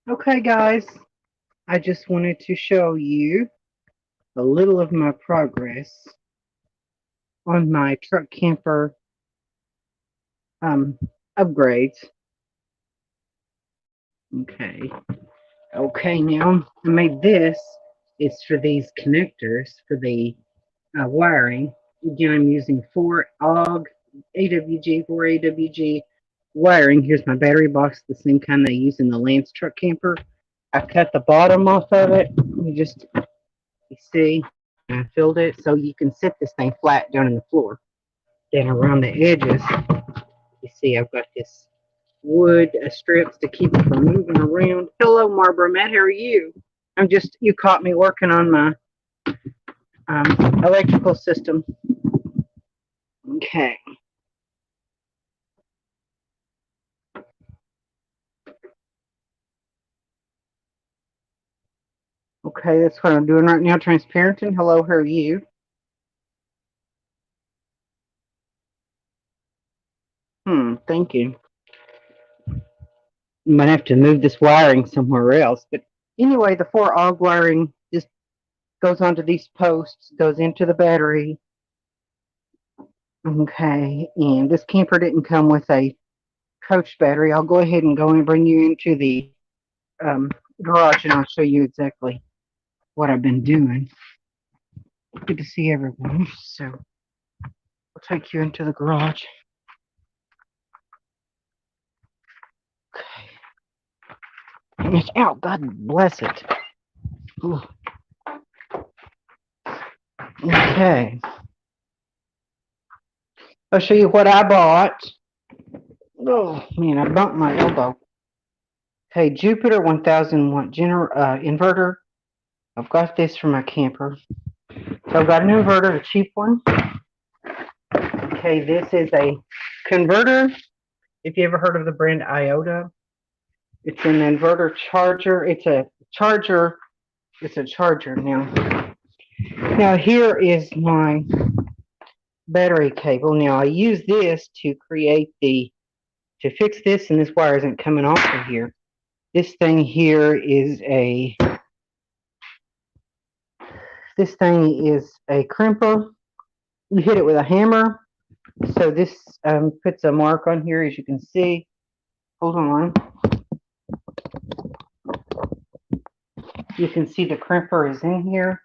Okay, guys, I just wanted to show you a little of my progress on my truck camper um, upgrades. Okay, okay, now I made this. It's for these connectors for the wiring. Again, I'm using 4 AWG wiring. Here's my battery box, the same kind they use in the Lance truck camper. I cut the bottom off of it. You see, I filled it so you can sit this thing flat down in the floor. Then around the edges, you see I've got this wood strips to keep it from moving around. Hello, Barbara Matt, how are you? You caught me working on my electrical system. Okay. Okay, that's what I'm doing right now. Transparenting. Hello, how are you? Thank you. I'm gonna have to move this wiring somewhere else. But anyway, the 4 AUG wiring just goes onto these posts, goes into the battery. Okay, and this camper didn't come with a coach battery. I'll go ahead and go and bring you into the um, garage and I'll show you exactly what I've been doing. Good to see everyone. So I'll take you into the garage. Okay. It's out. God bless it. Ooh. Okay. I'll show you what I bought. Oh, man, I bumped my elbow. Okay, Jupiter 1000 watt inverter. I've got this for my camper. So I've got an inverter, a cheap one. Okay, this is a converter. If you ever heard of the brand Iota, it's an inverter charger. It's a charger. It's a charger now. Now here is my battery cable. Now I use this to fix this, and this wire isn't coming off of here. This thing here is this thing is a crimper. You hit it with a hammer. So this puts a mark on here, as you can see. Hold on. You can see the crimper is in here.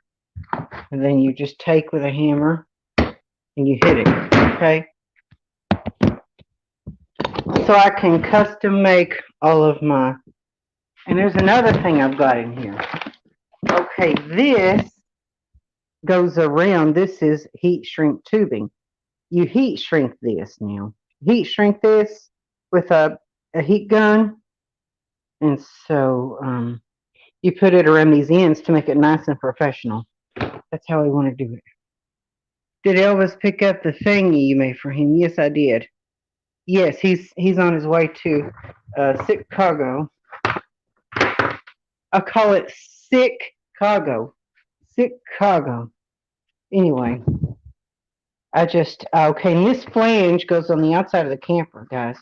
And then you just take with a hammer and you hit it. Okay. So I can custom make all of my. And there's another thing I've got in here. Okay, this goes around. This is heat shrink tubing. You heat shrink this now. Heat shrink this with a heat gun. And so you put it around these ends to make it nice and professional. That's how we want to do it. Did Elvis pick up the thingy you made for him? Yes, I did. Yes, he's on his way to Chicago. I call it Chicago. Chicago. Anyway, okay, and this flange goes on the outside of the camper, guys.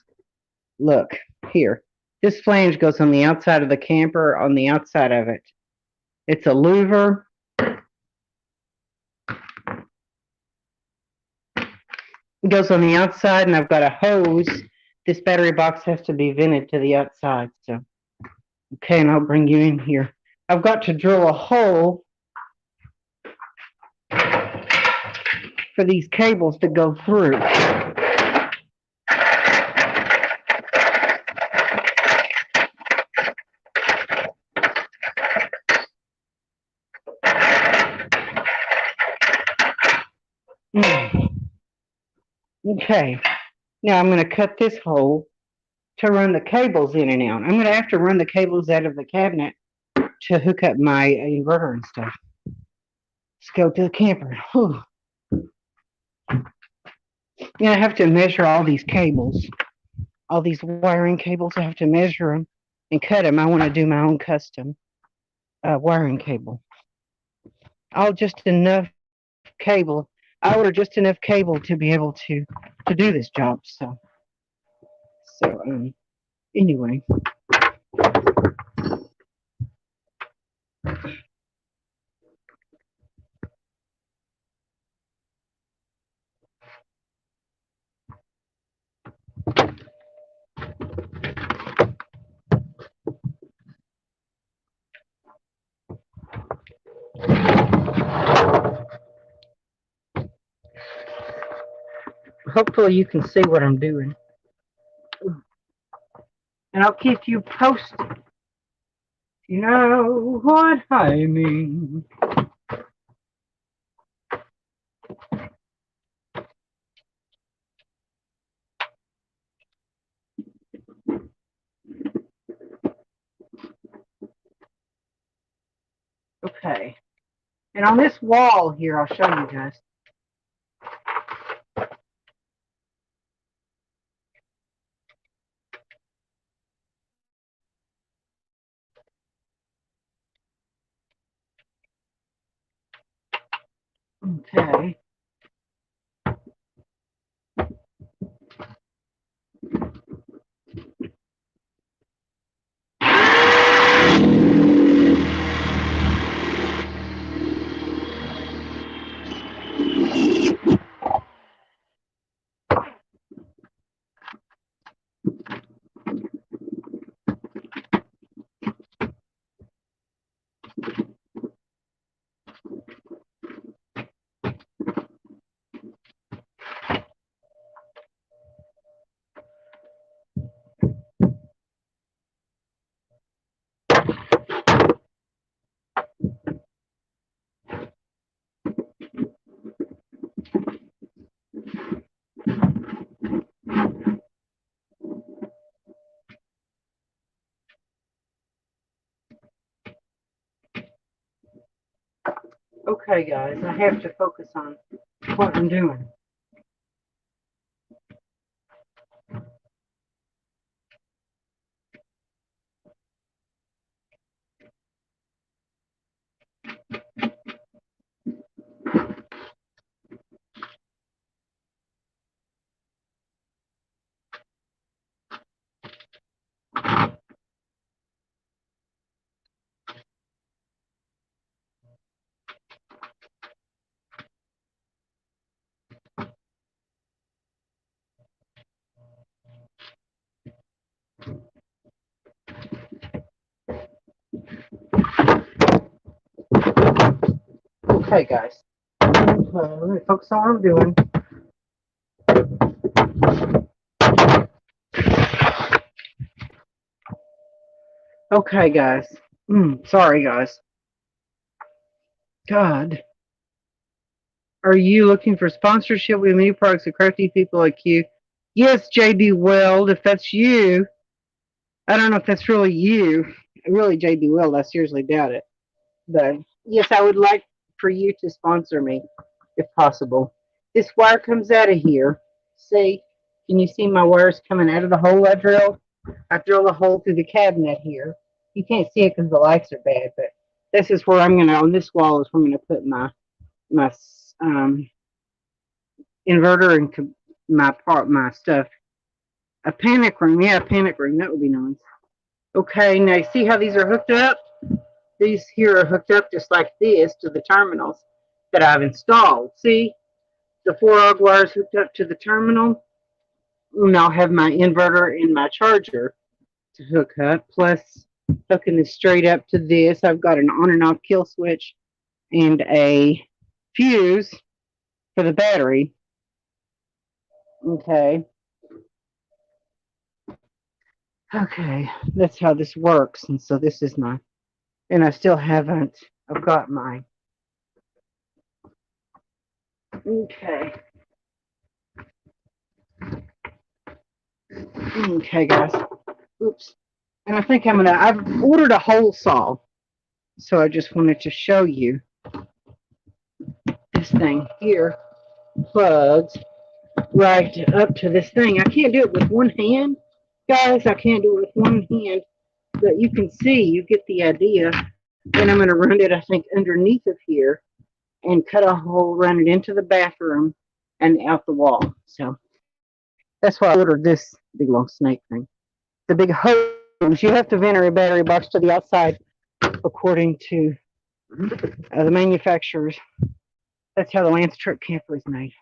Look, here. This flange goes on the outside of the camper, on the outside of it. It's a louver. It goes on the outside, and I've got a hose. This battery box has to be vented to the outside. So, okay, and I'll bring you in here. I've got to drill a hole for these cables to go through. Okay, now I'm going to cut this hole to run the cables in and out. I'm going to have to run the cables out of the cabinet to hook up my inverter and stuff. Let's go to the camper. Whew. Yeah, I have to measure all these cables, all these wiring cables. I have to measure them and cut them. I want to do my own custom wiring cable. All just enough cable. I ordered just enough cable to be able to do this job. So anyway, hopefully you can see what I'm doing. And I'll keep you posted. You know what I mean. Okay. And on this wall here, I'll show you guys. Okay. Okay, guys, I have to focus on what I'm doing. Okay, guys. Let me focus on what I'm doing. Okay, guys. Sorry, guys. God. Are you looking for sponsorship with many products of crafty people like you? Yes, JD Weld, if that's you. I don't know if that's really you. Really, JD Weld, I seriously doubt it. But yes, I would like for you to sponsor me, if possible. This wire comes out of here. See? Can you see my wires coming out of the hole I drilled? I drilled a hole through the cabinet here. You can't see it because the lights are bad, but this is where I'm going to, on this wall is where I'm going to put my inverter and my stuff. A panic room. Yeah, a panic room. That would be nice. Okay, now you see how these are hooked up? These here are hooked up just like this to the terminals that I've installed. See? The 4-auger wires hooked up to the terminal. And I'll have my inverter and my charger to hook up, plus hooking this straight up to this. I've got an on and off kill switch and a fuse for the battery. Okay. Okay, that's how this works. And so this is my, and I still haven't, I've got my, okay. Okay, guys. Oops. And I think I've ordered a hole saw. So I just wanted to show you this thing here plugs right up to this thing. I can't do it with one hand, guys. I can't do it with one hand. But you can see, you get the idea. And I'm going to run it, I think, underneath of here and cut a hole, run it into the bathroom and out the wall. So that's why I ordered this big long snake thing. The big hose, you have to vent a battery box to the outside according to the manufacturers. That's how the Lance Truck camper is made.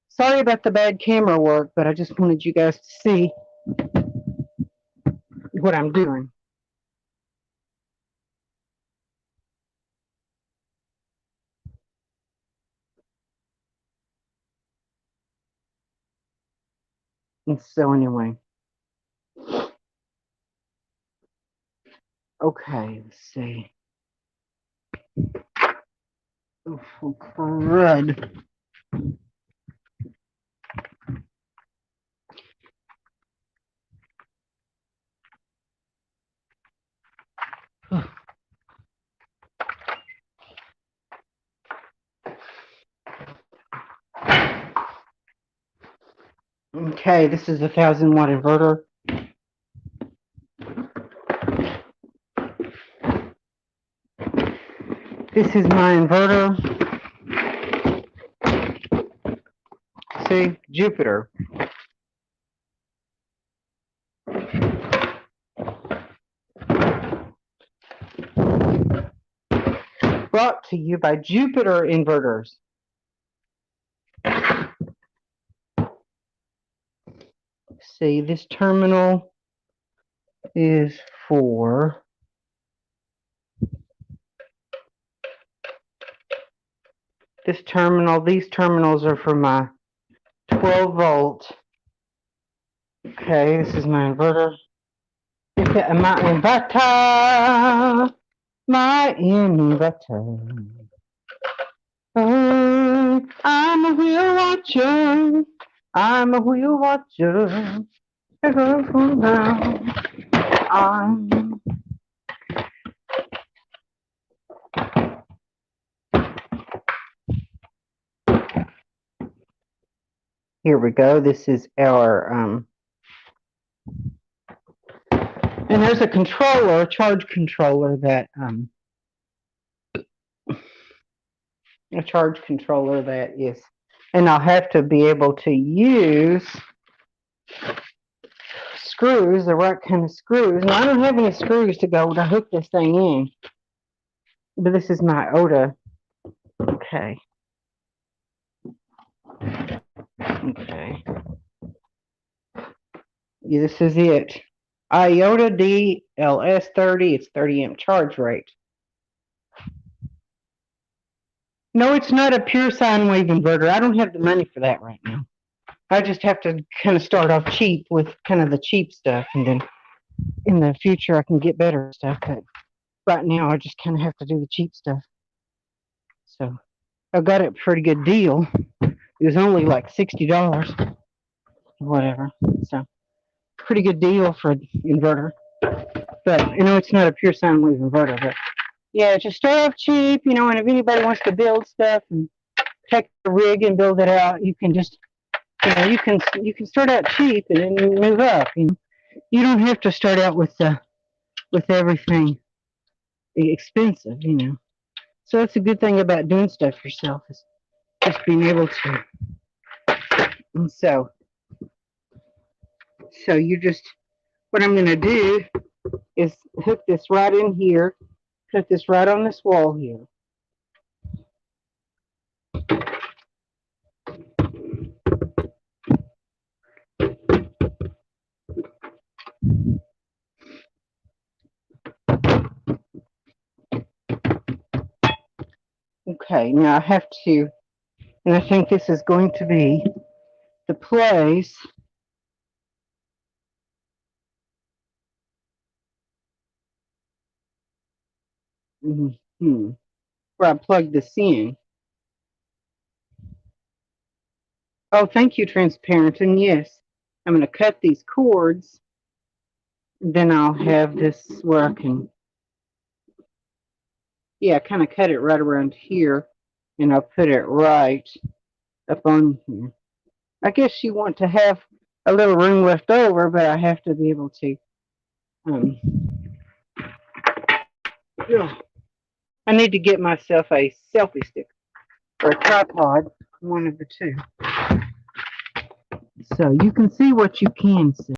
Sorry about the bad camera work, but I just wanted you guys to see what I'm doing. And so anyway, okay, let's see. Oh, crud. Okay, this is a 1,000-watt inverter. This is my inverter. See, Jupiter. Brought to you by Jupiter Inverters. See, this terminal is for this terminal. These terminals are for my 12 volt. Okay, this is my inverter. My inverter. My inverter. Oh, I'm a wheel watcher. I'm a wheel watcher. Here we go. This is our and there's a controller, a charge controller that is, and I'll have to be able to use screws, the right kind of screws. Now I don't have any screws to go to hook this thing in, but this is my OTA. Okay. Okay. Yeah, this is it. IOTA DLS30. It's 30 amp charge rate. No, it's not a pure sine wave inverter. I don't have the money for that right now. I just have to kind of start off cheap with kind of the cheap stuff, and then in the future I can get better stuff. But right now I just kind of have to do the cheap stuff. So I got it a pretty good deal. It was only like $60, whatever. So pretty good deal for an inverter. But it's not a pure sine wave inverter. But yeah, just start off cheap, and if anybody wants to build stuff and take the rig and build it out, you can just you can start out cheap and then move up. You don't have to start out with everything expensive. So that's a good thing about doing stuff yourself, is just being able to. And so you just, what I'm going to do is hook this right in here, put this right on this wall here. Okay, now I have to, and I think this is going to be the place where I plug this in. Oh, thank you, Transparent. And yes, I'm going to cut these cords. Then I'll have this where I can, kind of cut it right around here. And I'll put it right up on here. I guess you want to have a little room left over, but I have to be able to. I need to get myself a selfie stick or a tripod, one of the two. So you can see what you can see.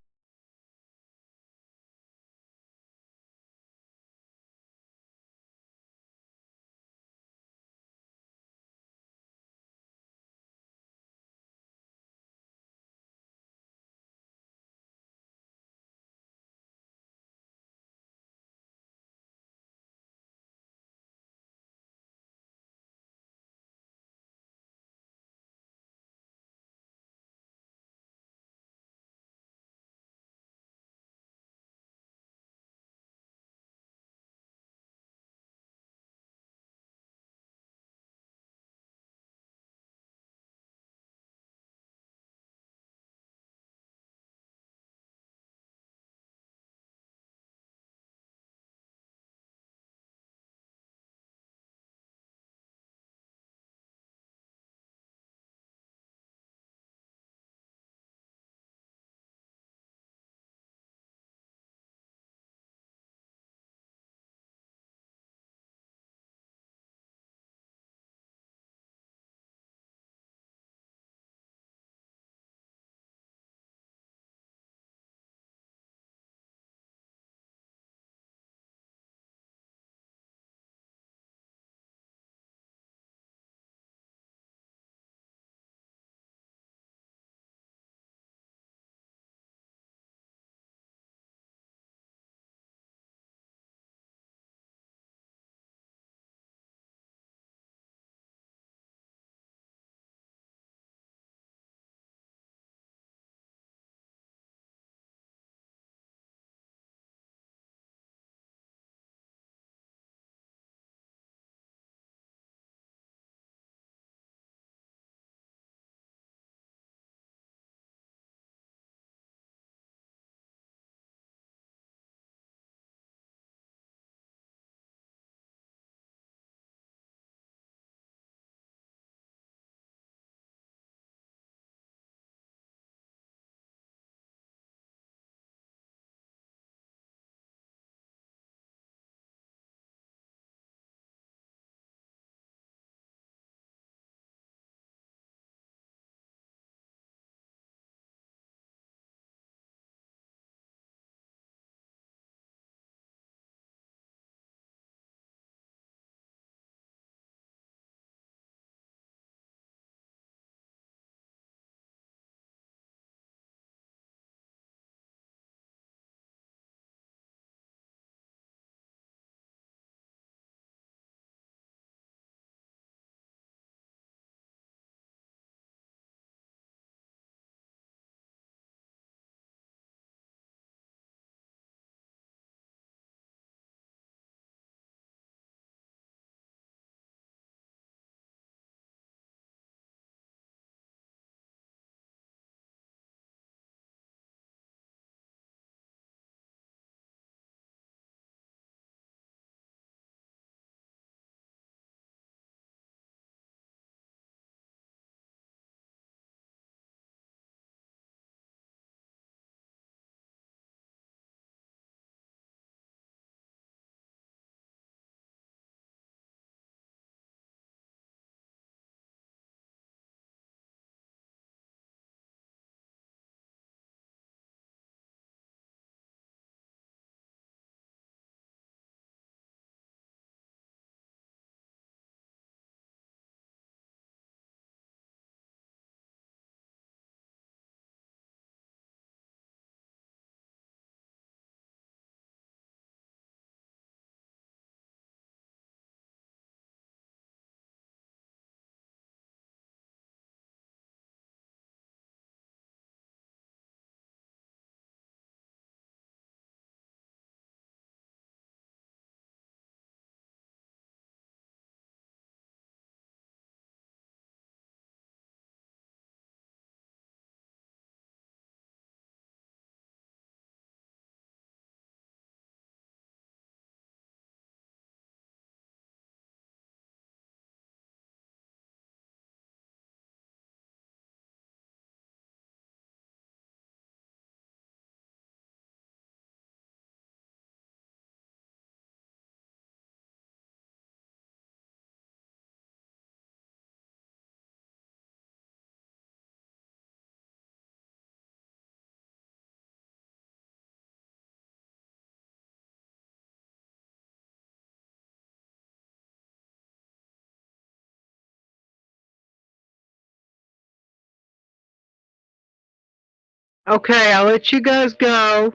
Okay, I'll let you guys go.